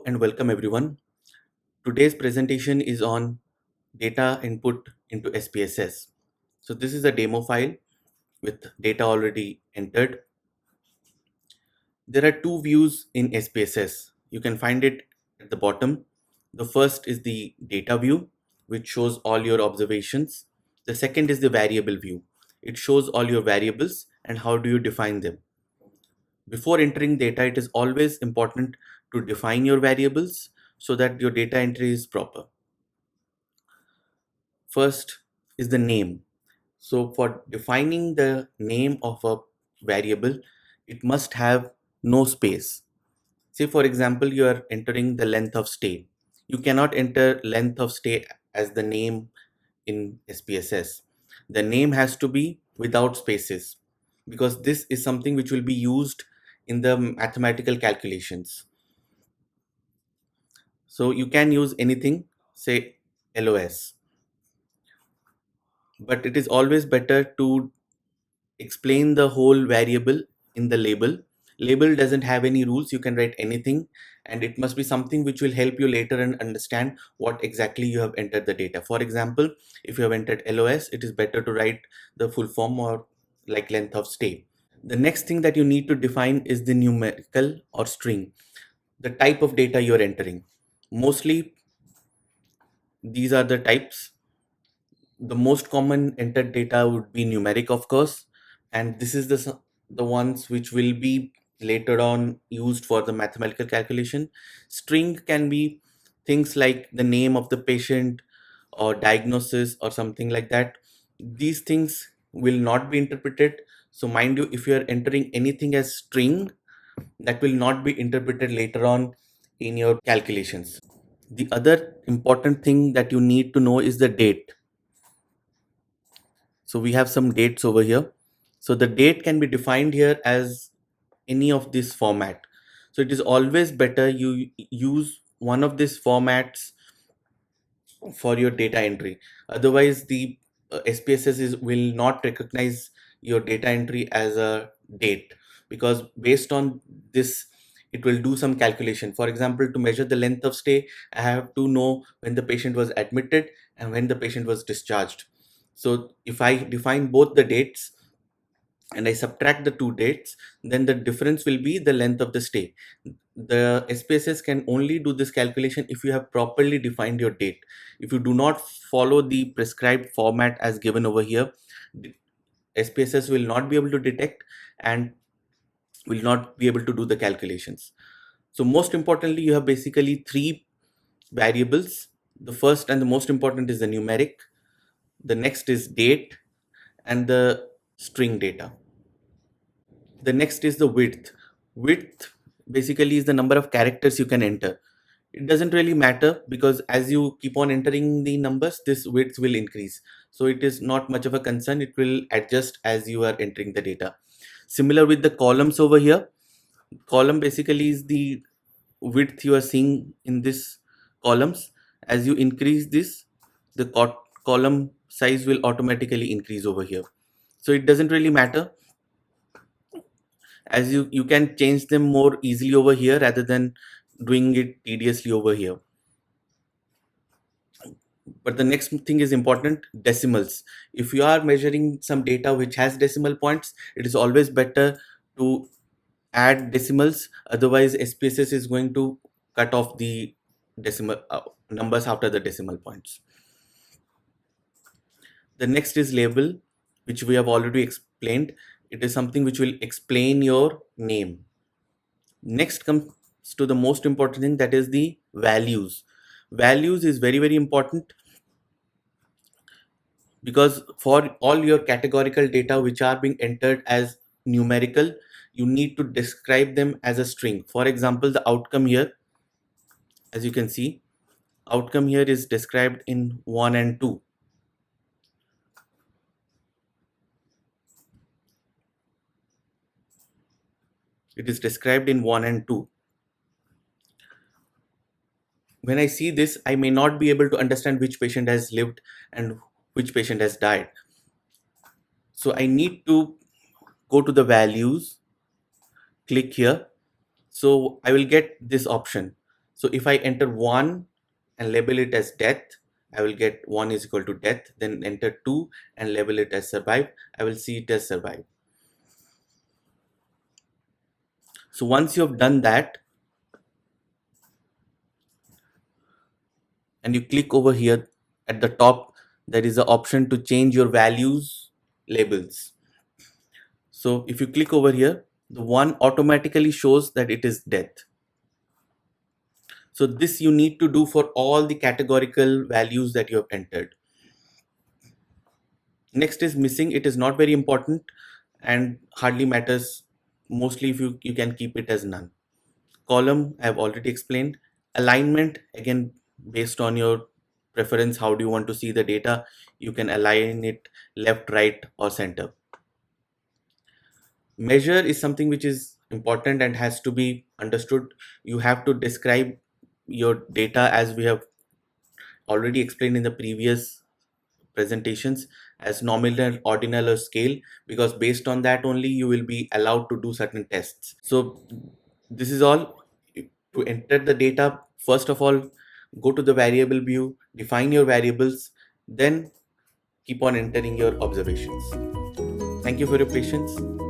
And welcome everyone. Today's presentation is on data input into SPSS. So this is a demo file with data already entered. There are two views in SPSS. You can find it at the bottom. The first is the data view, which shows all your observations. The second is the variable view. It shows all your variables and how do you define them. Before entering data, it is always important to define your variables so that your data entry is proper. First is the name. So for defining the name of a variable, it must have no space. Say for example, you are entering the length of stay. You cannot enter length of stay as the name in SPSS. The name has to be without spaces because this is something which will be used in the mathematical calculations. So you can use anything, say LOS, but it is always better to explain the whole variable in the label. Label doesn't have any rules, you can write anything, and it must be something which will help you later and understand what exactly you have entered the data. For example, if you have entered LOS, it is better to write the full form or like length of stay. The next thing that you need to define is the numerical or string, the type of data you're entering. Mostly these are the types. The most common entered data would be numeric, of course, and this is the ones which will be later on used for the mathematical calculation. String can be things like the name of the patient or diagnosis or something like that. These things will not be interpreted. So mind you, if you are entering anything as string, that will not be interpreted later on in your calculations. The other important thing that you need to know is the date. So we have some dates over here. So the date can be defined here as any of this format. So it is always better you use one of these formats for your data entry. Otherwise, the SPSS will not recognize your data entry as a date, because based on this, it will do some calculation. For example, to measure the length of stay, I have to know when the patient was admitted and when the patient was discharged. So if I define both the dates and I subtract the two dates, then the difference will be the length of the stay. The SPSS can only do this calculation if you have properly defined your date. If you do not follow the prescribed format as given over here, the SPSS will not be able to detect and will not be able to do the calculations. So most importantly, you have basically three variables. The first and the most important is the numeric. The next is date and the string data. The next is the width. Width basically is the number of characters you can enter. It doesn't really matter because as you keep on entering the numbers, this width will increase. So it is not much of a concern. It will adjust as you are entering the data. Similar with the columns over here. Column basically is the width you are seeing in this columns. As you increase this, the column size will automatically increase over here. So it doesn't really matter, as you can change them more easily over here rather than doing it tediously over here. But the next thing is important: decimals. If you are measuring some data which has decimal points, it is always better to add decimals. Otherwise SPSS is going to cut off the decimal numbers after the decimal points. The next is label, which we have already explained. It is something which will explain your name. Next comes to the most important thing, that is the values. Values is very important, because for all your categorical data which are being entered as numerical, you need to describe them as a string. For example, the outcome here, as you can see, outcome here is described in 1 and 2. It is described in 1 and 2. When I see this, I may not be able to understand which patient has lived and which patient has died. So I need to go to the values, click here. So I will get this option. So if I enter 1 and label it as death, I will get 1 is equal to death. Then enter 2 and label it as survive, I will see it as survive. So once you have done that and you click over here at the top, there is an option to change your values labels. So if you click over here, the 1 automatically shows that it is death. So this you need to do for all the categorical values that you have entered. Next is missing. It is not very important and hardly matters. Mostly if you can keep it as none. Column I have already explained. Alignment, again, based on your preference, how do you want to see the data, you can align it left, right, or center. Measure is something which is important and has to be understood. You have to describe your data, as we have already explained in the previous presentations, as nominal, ordinal, or scale, because based on that only you will be allowed to do certain tests. So this is all. To enter the data, first of all, go to the variable view, define your variables, then keep on entering your observations. Thank you for your patience.